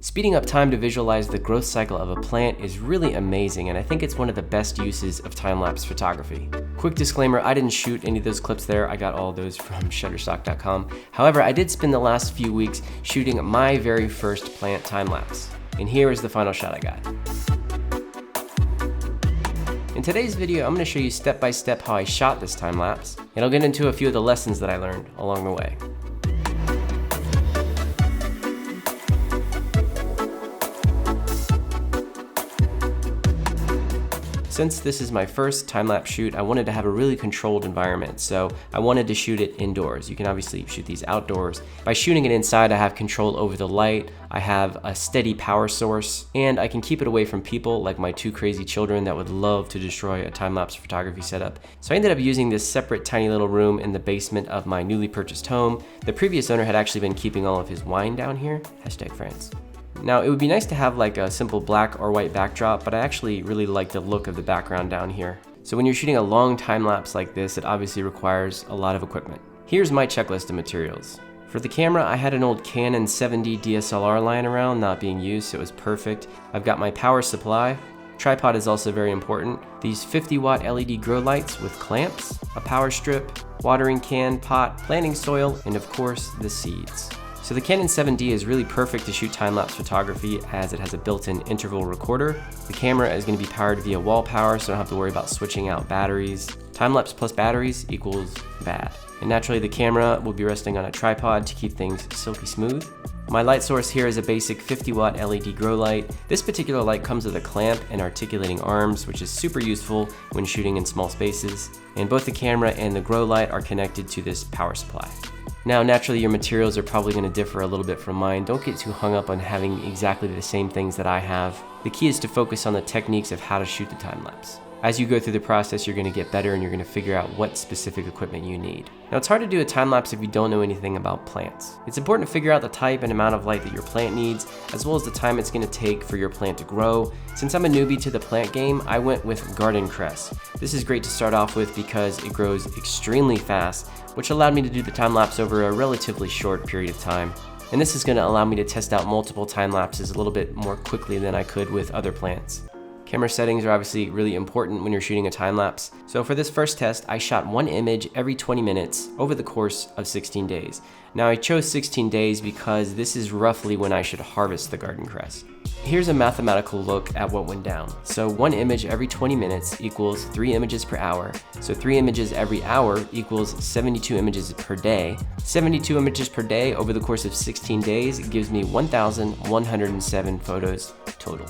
Speeding up time to visualize the growth cycle of a plant is really amazing, and I think it's one of the best uses of time-lapse photography. Quick disclaimer, I didn't shoot any of those clips there. I got all those from Shutterstock.com. However, I did spend the last few weeks shooting my very first plant time-lapse. And here is the final shot I got. In today's video, I'm going to show you step by step how I shot this time-lapse, and I'll get into a few of the lessons that I learned along the way. Since this is my first time-lapse shoot, I wanted to have a really controlled environment, so I wanted to shoot it indoors. You can obviously shoot these outdoors. By shooting it inside, I have control over the light, I have a steady power source, and I can keep it away from people like my two crazy children that would love to destroy a time-lapse photography setup. So I ended up using this separate tiny little room in the basement of my newly purchased home. The previous owner had actually been keeping all of his wine down here. #France. Now, it would be nice to have like a simple black or white backdrop, but I actually really like the look of the background down here. So when you're shooting a long time lapse like this, it obviously requires a lot of equipment. Here's my checklist of materials. For the camera, I had an old Canon 7D DSLR lying around, not being used, so it was perfect. I've got my power supply. Tripod is also very important. These 50-watt LED grow lights with clamps, a power strip, watering can, pot, planting soil, and of course, the seeds. So the Canon 7D is really perfect to shoot time-lapse photography as it has a built-in interval recorder. The camera is going to be powered via wall power, so I don't have to worry about switching out batteries. Time-lapse plus batteries equals bad. And naturally the camera will be resting on a tripod to keep things silky smooth. My light source here is a basic 50-watt LED grow light. This particular light comes with a clamp and articulating arms, which is super useful when shooting in small spaces. And both the camera and the grow light are connected to this power supply. Now, naturally, your materials are probably going to differ a little bit from mine. Don't get too hung up on having exactly the same things that I have. The key is to focus on the techniques of how to shoot the time-lapse. As you go through the process, you're going to get better and you're going to figure out what specific equipment you need. Now, it's hard to do a time-lapse if you don't know anything about plants. It's important to figure out the type and amount of light that your plant needs, as well as the time it's going to take for your plant to grow. Since I'm a newbie to the plant game, I went with garden cress. This is great to start off with because it grows extremely fast, which allowed me to do the time-lapse over a relatively short period of time. And this is going to allow me to test out multiple time-lapses a little bit more quickly than I could with other plants. Camera settings are obviously really important when you're shooting a time-lapse. So for this first test, I shot one image every 20 minutes over the course of 16 days. Now I chose 16 days because this is roughly when I should harvest the garden cress. Here's a mathematical look at what went down. So one image every 20 minutes equals 3 images per hour. So 3 images every hour equals 72 images per day. 72 images per day over the course of 16 days gives me 1,107 photos total.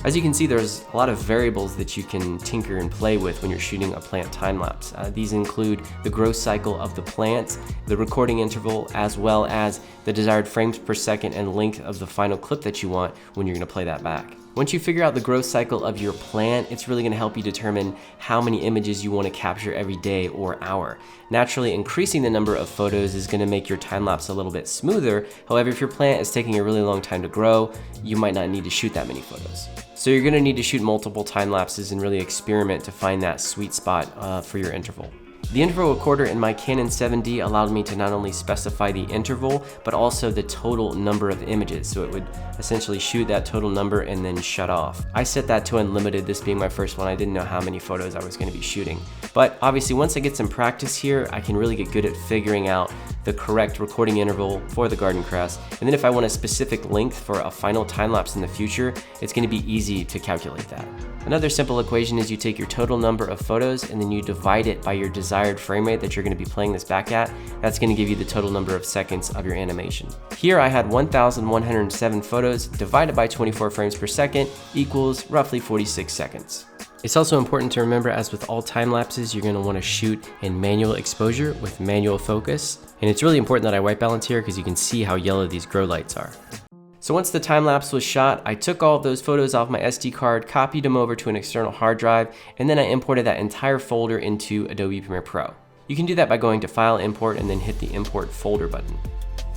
As you can see, there's a lot of variables that you can tinker and play with when you're shooting a plant time-lapse. These include the growth cycle of the plant, the recording interval, as well as the desired frames per second and length of the final clip that you want when you're going to play that back. Once you figure out the growth cycle of your plant, it's really going to help you determine how many images you want to capture every day or hour. Naturally, increasing the number of photos is going to make your time-lapse a little bit smoother. However, if your plant is taking a really long time to grow, you might not need to shoot that many photos. So you're going to need to shoot multiple time-lapses and really experiment to find that sweet spot for your interval. The interval recorder in my Canon 7D allowed me to not only specify the interval, but also the total number of images. So it would essentially shoot that total number and then shut off. I set that to unlimited, this being my first one. I didn't know how many photos I was going to be shooting. But obviously, once I get some practice here, I can really get good at figuring out the correct recording interval for the garden cress. And then if I want a specific length for a final time-lapse in the future, it's going to be easy to calculate that. Another simple equation is you take your total number of photos and then you divide it by your desired frame rate that you're going to be playing this back at. That's going to give you the total number of seconds of your animation. Here I had 1,107 photos divided by 24 frames per second equals roughly 46 seconds. It's also important to remember, as with all time lapses, you're going to want to shoot in manual exposure with manual focus. And it's really important that I white balance here because you can see how yellow these grow lights are. So once the time lapse was shot, I took all of those photos off my SD card, copied them over to an external hard drive, and then I imported that entire folder into Adobe Premiere Pro. You can do that by going to File, Import, and then hit the Import Folder button.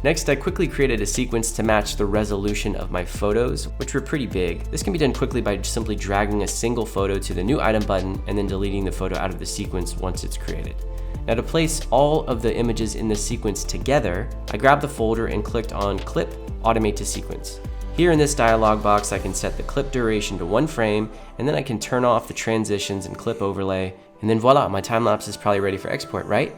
Next, I quickly created a sequence to match the resolution of my photos, which were pretty big. This can be done quickly by simply dragging a single photo to the New Item button and then deleting the photo out of the sequence once it's created. Now to place all of the images in the sequence together, I grabbed the folder and clicked on Clip, Automate to Sequence. Here in this dialog box, I can set the clip duration to 1 frame, and then I can turn off the transitions and clip overlay, and then voila, my time-lapse is probably ready for export, right?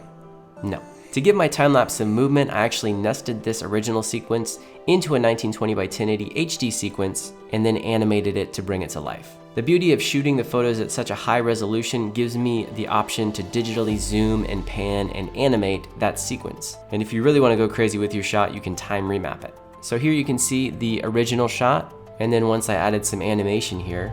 No. To give my time-lapse some movement, I actually nested this original sequence into a 1920 by 1080 HD sequence, and then animated it to bring it to life. The beauty of shooting the photos at such a high resolution gives me the option to digitally zoom and pan and animate that sequence. And if you really want to go crazy with your shot, you can time remap it. So here you can see the original shot, and then once I added some animation here,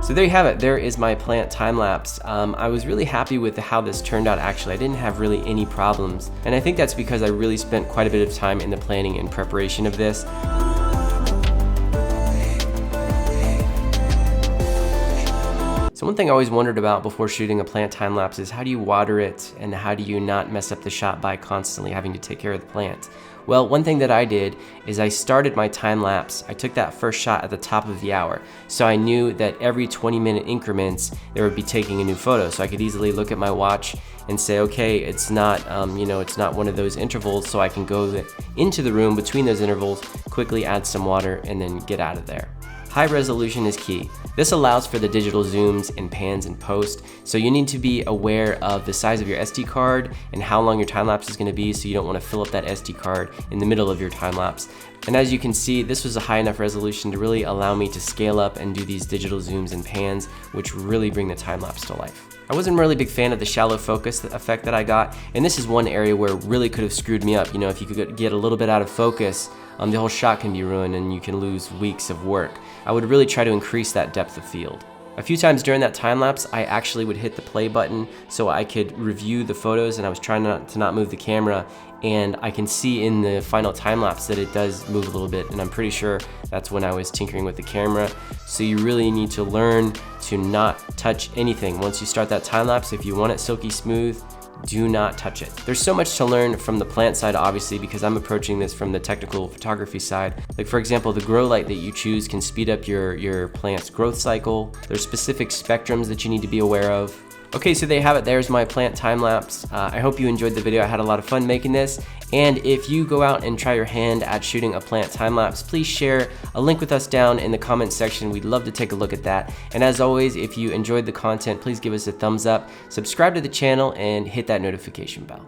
so there you have it. There is my plant time-lapse. I was really happy with how this turned out actually. I didn't have really any problems. And I think that's because I really spent quite a bit of time in the planning and preparation of this. So one thing I always wondered about before shooting a plant time-lapse is how do you water it and how do you not mess up the shot by constantly having to take care of the plant? Well, one thing that I did is I started my time-lapse. I took that first shot at the top of the hour. So I knew that every 20-minute increments, there would be taking a new photo. So I could easily look at my watch and say, okay, it's not, it's not one of those intervals. So I can go into the room between those intervals, quickly add some water, and then get out of there. High resolution is key. This allows for the digital zooms and pans in post, so you need to be aware of the size of your SD card and how long your time-lapse is going to be, so you don't want to fill up that SD card in the middle of your time-lapse. And as you can see, this was a high enough resolution to really allow me to scale up and do these digital zooms and pans, which really bring the time-lapse to life. I wasn't a really big fan of the shallow focus effect that I got, and this is one area where it really could have screwed me up. You know, if you could get a little bit out of focus, the whole shot can be ruined and you can lose weeks of work. I would really try to increase that depth of field. A few times during that time lapse, I actually would hit the play button so I could review the photos, and I was trying to not move the camera, and I can see in the final time lapse that it does move a little bit, and I'm pretty sure that's when I was tinkering with the camera. So you really need to learn to not touch anything. Once you start that time lapse, if you want it silky smooth, do not touch it. There's so much to learn from the plant side, obviously, because I'm approaching this from the technical photography side. Like for example, the grow light that you choose can speed up your plant's growth cycle. There's specific spectrums that you need to be aware of. Okay, so there you have it. There's my plant time lapse. I hope you enjoyed the video. I had a lot of fun making this. And if you go out and try your hand at shooting a plant time lapse, please share a link with us down in the comments section. We'd love to take a look at that. And as always, if you enjoyed the content, please give us a thumbs up, subscribe to the channel, and hit that notification bell.